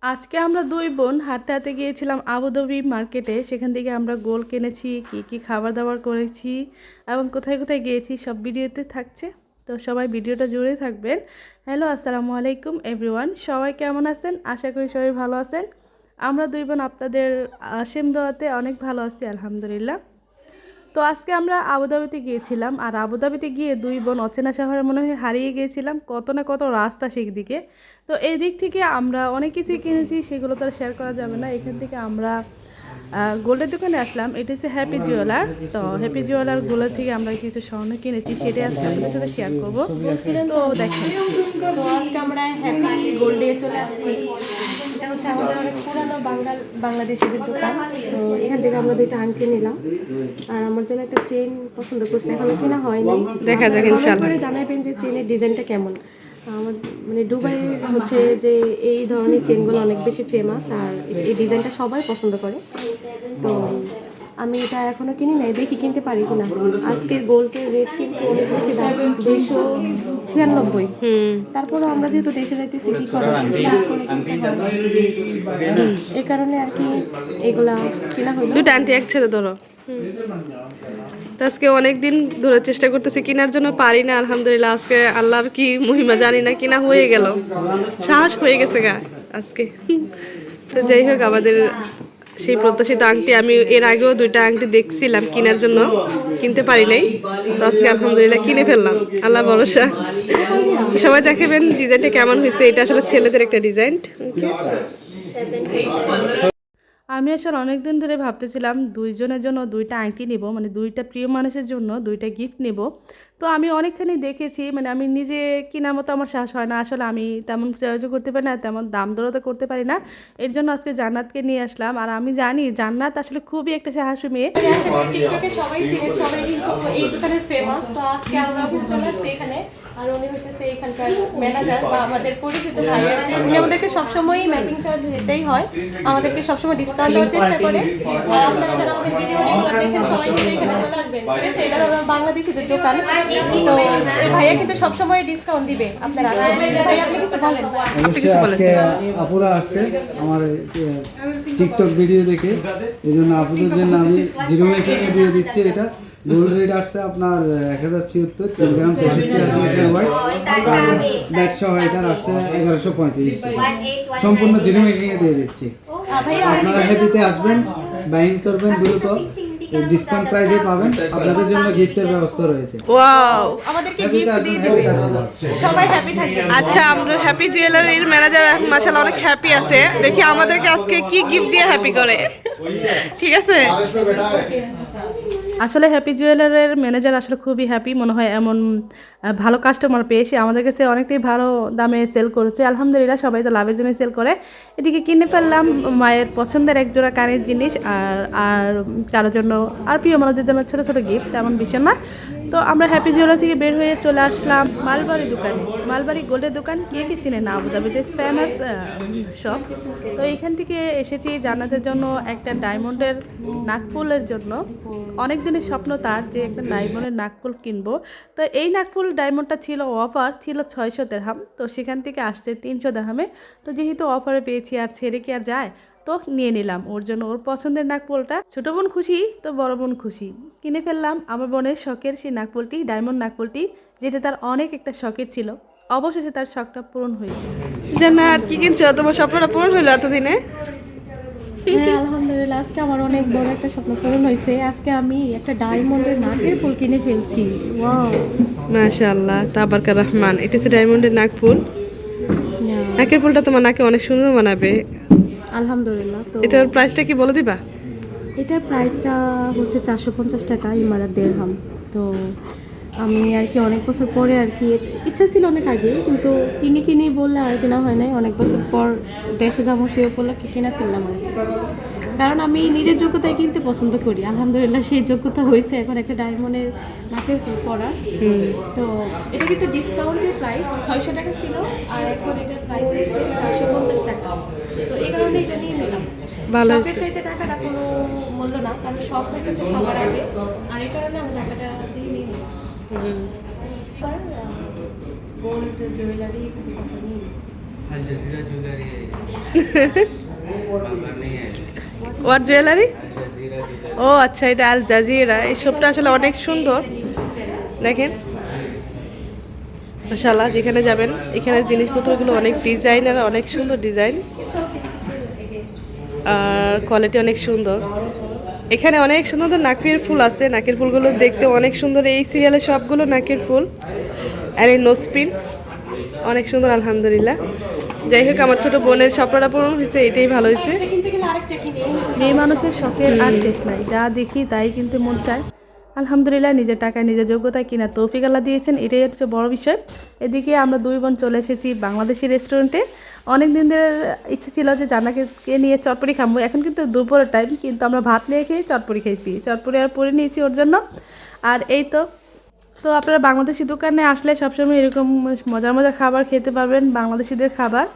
আজকে আমরা দুই বোন হাঁটতে হাঁটতে গিয়েছিলাম আবুধাবি মার্কেটে। সেখান থেকে আমরা গোল কিনেছি, কি কি খাবার দাবার করেছি এবং কোথায় কোথায় গিয়েছি সব ভিডিওতে থাকছে। তো সবাই ভিডিওটা জুড়ে থাকবেন। হ্যালো, আসসালামু আলাইকুম এভরিওয়ান। সবাই কেমন আছেন? আশা করি সবাই ভালো আছেন। আমরা দুই বোন আপনাদের অসীম দোয়াতে অনেক ভালো আছি, আলহামদুলিল্লাহ। তো আজকে আমরা আবুধাবিতে গিয়েছিলাম, আর আবুধাবিতে গিয়ে দুই বোন অচেনা শহরে মনে হয় হারিয়ে গিয়েছিলাম। কত না কত রাস্তা সেদিকে। তো এই দিক থেকে আমরা অনেক কিছুই কিনেছি, সেগুলো তো আর শেয়ার করা যাবে না। এখান থেকে আমরা গোল্ডের দোকানে আসলাম, এটা হচ্ছে হ্যাপি জুয়েলার। তো হ্যাপি জুয়েলার গোল্ডের থেকে আমরা কিছু স্বর্ণ কিনেছি, সেটাই আজকে আপনাদের সাথে শেয়ার করবো। তো দেখেন, তো আজকে আমরা হ্যাপি গোল্ডে চলে আসছি। এটা হচ্ছে আমাদের অনেক পুরানো বাংলাদেশিদের দোকান। তো এখান থেকে আমরা দুইটা আংটি নিলাম, আর আমার জন্য একটা চেন পছন্দ করছি, এখনো কিনা হয়নি। দেখা যাক ইনশাআল্লাহ। করে জানাবেন যে চেনের ডিজাইনটা কেমন। আমার মানে দুবাই হচ্ছে যে এই ধরনের চেনগুলো অনেক বেশি ফেমাস, আর এই ডিজাইনটা সবাই পছন্দ করে। তো আমি এটা এখনো কিনি নাই, দেখি কিনতে পারি কিনা। আজকের গোল্ডের রেট কিন্তু অনেক বেশি দাম, 296। তারপরেও আমরা যেহেতু দেশে যাইতেছি কি করে এই কারণে আর কি এগুলা কিনা হলো। দুটো আন্টি একসাথে ধরো। তো আজকে অনেক দিন ধরে চেষ্টা করতেছি কেনার জন্য, পারি না। আলহামদুলিল্লাহ আজকে আল্লাহর কি মহিমা জানি না, কিনা হয়ে গেল, সাহস হয়ে গেছে গা আজকে। তো যাই হোক, আমাদের সেই প্রত্যাশিত আংটি, আমি এর আগেও দুইটা আংটি দেখছিলাম কেনার জন্য, কিনতে পারি নাই। তো আজকে আলহামদুলিল্লাহ কিনে ফেললাম, আল্লাহ ভরসা। সবাই দেখাবেন ডিজাইনটা কেমন হয়েছে। এটা আসলে ছেলেদের একটা ডিজাইন। আমি আসলে অনেক দিন ধরে ভাবতেছিলাম দুইজনের জন্য দুইটা আংটি নিব, মানে দুইটা প্রিয় মানুষের জন্য দুইটা গিফট নিব। তো আমি অনেকখানি দেখেছি, মানে আমি নিজে কেনার মতো আমার সাহস হয় না। আসলে আমি তেমন চয়েস করতে পারি না, তেমন দাম দরও করতে পারি না। এর জন্য আজকে জান্নাতকে নিয়ে আসলাম। আর আমি জানি জান্নাত আসলে খুবই একটা সাহসী মেয়ে। টিকটকে সবাই চিনেন, সবাই কিন্তু এই দোকানের ফেমাস। তো আজকে আমরা চলে আসছি এখানে, আর উনি হইতেছে এখানকার ম্যানেজার বা আমাদের পরিচিত ভাইয়া। উনি আমাদেরকে সবসময়ই মেকিং চার্জ যেটাই হয় আমাদেরকে সবসময় ডিসকাউন্ট দেওয়ার চেষ্টা করে। আর আপনারা যারা আমাদের ভিডিও রেগুলার দেখেন সবাই কিন্তু এখানে চলে আসবেন, ঠিক আছে? এটা হলো বাংলাদেশিদের দোকান। তো এই ভাইয়া কিন্তু সবসময় ডিসকাউন্ট দিবে। আপনারা ভাইয়া আপনি কিছু বলেন? অবশ্যই আজকে আপুরা আসছে আমার টিকটক ভিডিও দেখে, এই জন্য আপুদের জন্য আমি জিরো মেকিংয়ে দিয়ে দিচ্ছি। এটা গোল্ড রেট আসছে আপনার 1076, 3 গ্রাম 65 আছে এটা হোয়াইট, আর ব্যাগ সহ এটা আসছে 1135। সম্পূর্ণ জিরো মেকিংয়ে দিয়ে দিচ্ছি। আপনারা হ্যাপিতে আসবেন, বাইং করবেন দ্রুত, ডিসকাউন্ট প্রাইসে পাবেন। আপনাদের জন্য গিফটের ব্যবস্থা রয়েছে। ওয়াও, আমাদেরকে গিফট দিয়ে দিবে, সবাই হ্যাপি থাকবে। আচ্ছা, আমরা হ্যাপি জুয়েলারির ম্যানেজার মাশাআল্লাহ অনেক হ্যাপি আছে। দেখি আমাদেরকে আজকে কি গিফট দিয়ে হ্যাপি করে। ঠিক আছে। আসলে হ্যাপি জুয়েলারের ম্যানেজার আসলে খুবই হ্যাপি, মনে হয় এমন ভালো কাস্টমার পেয়ে সে আমাদের কাছে অনেকটাই ভালো দামে সেল করেছে। আলহামদুলিল্লাহ, সবাই তো লাভের জন্য সেল করে। এদিকে কিনে ফেললাম মায়ের পছন্দের এক জোড়া কানের জিনিস, আর আর কারোর জন্য, আর প্রিয় মানুষদের জন্য ছোটো ছোটো গিফট, তেমন বিষয় না। তো আমরা হ্যাপি জুয়েলার থেকে বের হয়ে চলে আসলাম মালবাড়ি দোকানে। মালবাড়ি গোল্ডের দোকান, কে কি চিনে না, আবুধাবিতে ফেমাস শপ। তো এইখান থেকে এসেছি জান্নাতের জন্য একটা ডায়মন্ডের নাকফুলের জন্য। অনেক দিনের স্বপ্ন তার যে একটা ডায়মন্ডের নাকফুল কিনবো। তো এই নাকফুল ডায়মন্ডটা ছিল অফার, ছিল 600 দিরহাম। তো সেখান থেকে আসছে 300 দিরহামে। তো যেহেতু অফারে পেয়েছি, আর ছেড়ে কি আর যায়, তো নিয়ে নিলাম ওর জন্য ওর পছন্দের নাকফুলটা। ছোটো বোন খুশি তো বড় বোন খুশি, কিনে ফেললাম আমার বোনের শখের সেই নাকফুলটি, ডায়মন্ড নাকফুলটি, যেটা তার অনেক একটা শখের ছিল। অবশেষে তার শখটা পূরণ হয়েছে। জান্নাত, কি কিনছো? তোমার স্বপ্নটা পূরণ হইলো এতদিনে? হ্যাঁ আলহামদুলিল্লাহ, আজকে আমার অনেক বড় একটা স্বপ্ন পূরণ হয়েছে। আজকে আমি একটা ডায়মন্ডের নাকের ফুল কিনে ফেলছি। ওয়াও, মাশাআল্লাহ, তাবারাকা রহমান। এটা হচ্ছে ডায়মন্ডের নাকফুল। নাকের ফুলটা তোমার নাকে অনেক সুন্দর মানাবে। আলহামদুলিল্লাহ। তো এটার প্রাইসটা কি বলে দিবা? এটার প্রাইসটা হচ্ছে 450 টাকা, ইমারাত দিরহাম। তো আমি আর কি অনেক বছর পরে আর কি, ইচ্ছা ছিল অনেক আগে, কিন্তু কিনি বললে আর কেনা হয় নাই। অনেক বছর পর দেশে যাবো সে উপলক্ষে কিনা ফেললাম আর কি। কারণ আমি নিজের যোগ্যতায় কিনতে পছন্দ করি। আলহামদুলিল্লাহ সেই যোগ্যতা হয়েছে এখন একটা ডায়মন্ডের নাকের ফুল পরার। তো এটা কিন্তু ডিসকাউন্টের প্রাইস 600 টাকা ছিল, আর এখন এটার প্রাইস হচ্ছে 450 টাকা। তো এই কারণে এটা নিয়ে নিলাম। ভালো শপের হয়েছে। চাইতে টাকাটা কোনো মূল্য না, কারণ শপ হইতেছে সবার আগে, আর এই কারণে আমি টাকাটা দিয়ে নিয়ে নিলাম। Gold jewellery company. ওয়ার জুয়েলারি? ও আচ্ছা, এটা আল জাজিরা। এই শপটা আসলে অনেক সুন্দর, দেখেন মাশাআল্লাহ। যেখানে যাবেন এখানের জিনিসপত্রগুলো অনেক ডিজাইনার, অনেক সুন্দর ডিজাইন, আর কোয়ালিটি অনেক সুন্দর। এখানে অনেক সুন্দর নাকের ফুল আছে, নাকের ফুলগুলো দেখতে অনেক সুন্দর। এই সিরিয়ালের সবগুলো নাকের ফুল, আর এই নোসপিন অনেক সুন্দর আলহামদুলিল্লাহ। যাই হোক, আমার ছোট বোনের স্বপ্নটা পূরণ হয়েছে, এটাই ভালো হয়েছে। মেয়ে মানুষের শখের আর শেষ নাই, যা দেখি তাই কিনতে মন চায়। আলহামদুলিল্লাহ, নিজের টাকায় নিজের যোগ্যতায় কিনা তৌফিক আল্লাহ দিয়েছেন, এটাই হচ্ছে বড় বিষয়। এদিকে আমরা 2 বোন চলে এসেছি বাংলাদেশি রেস্টুরেন্টে। অনেক দিন ধরে ইচ্ছে ছিল যে জান্নাকে নিয়ে চটপটি খাবো। এখন কিন্তু দুপুরের টাইম, কিন্তু আমরা ভাত নিয়ে খেয়ে চটপটি খাইছি, চটপটি আর পরে নিয়েছি ওর জন্য। আর এই তো আপনারা বাংলাদেশি দোকানে আসলে সবসময় এরকম মজার মজার খাবার খেতে পারবেন, বাংলাদেশিদের খাবার।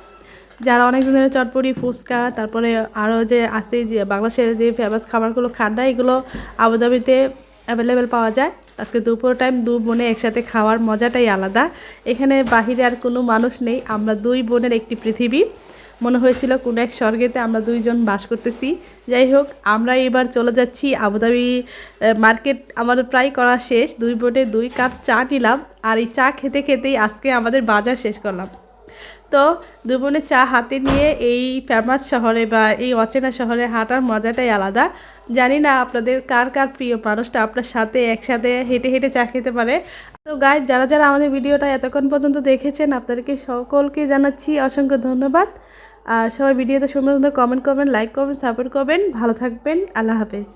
যারা অনেক দিন ধরে চটপটি, ফুচকা, তারপরে আরও যে আছে যে বাংলাদেশের যে ফেমাস খাবারগুলো খান্না, এগুলো আবুধাবিতে অ্যাভেলেবেল পাওয়া যায়। আজকে দুপুর টাইম 2 বোনে একসাথে খাওয়ার মজাটাই আলাদা। এখানে বাহিরে আর কোনো মানুষ নেই, আমরা 2 বোনের একটি পৃথিবী। মনে হয়েছিল কোনো এক স্বর্গেতে আমরা 2 জন বাস করতেছি। যাই হোক, আমরা এবার চলে যাচ্ছি আবুধাবি মার্কেট। আমাদের প্রায় করা শেষ, 2 বোনে 2 কাপ চা নিলাম, আর এই চা খেতে খেতেই আজকে আমাদের বাজার শেষ করলাম। তো 2 বোনে চা হাতে নিয়ে এই ফেমাস শহরে বা এই অচেনা শহরে হাঁটার মজাটাই আলাদা। জানি না আপনাদের কার কার প্রিয় মানুষটা আপনার সাথে একসাথে হেঁটে হেঁটে চা খেতে পারে। তো গাইজ, যারা যারা আমাদের ভিডিওটা এতক্ষণ পর্যন্ত দেখেছেন, আপনাদেরকে সকলকে জানাচ্ছি অসংখ্য ধন্যবাদ। আর সবাই ভিডিওতে সুন্দর সুন্দর কমেন্ট করবেন, লাইক করবেন, সাপোর্ট করবেন। ভালো থাকবেন, আল্লাহ হাফেজ।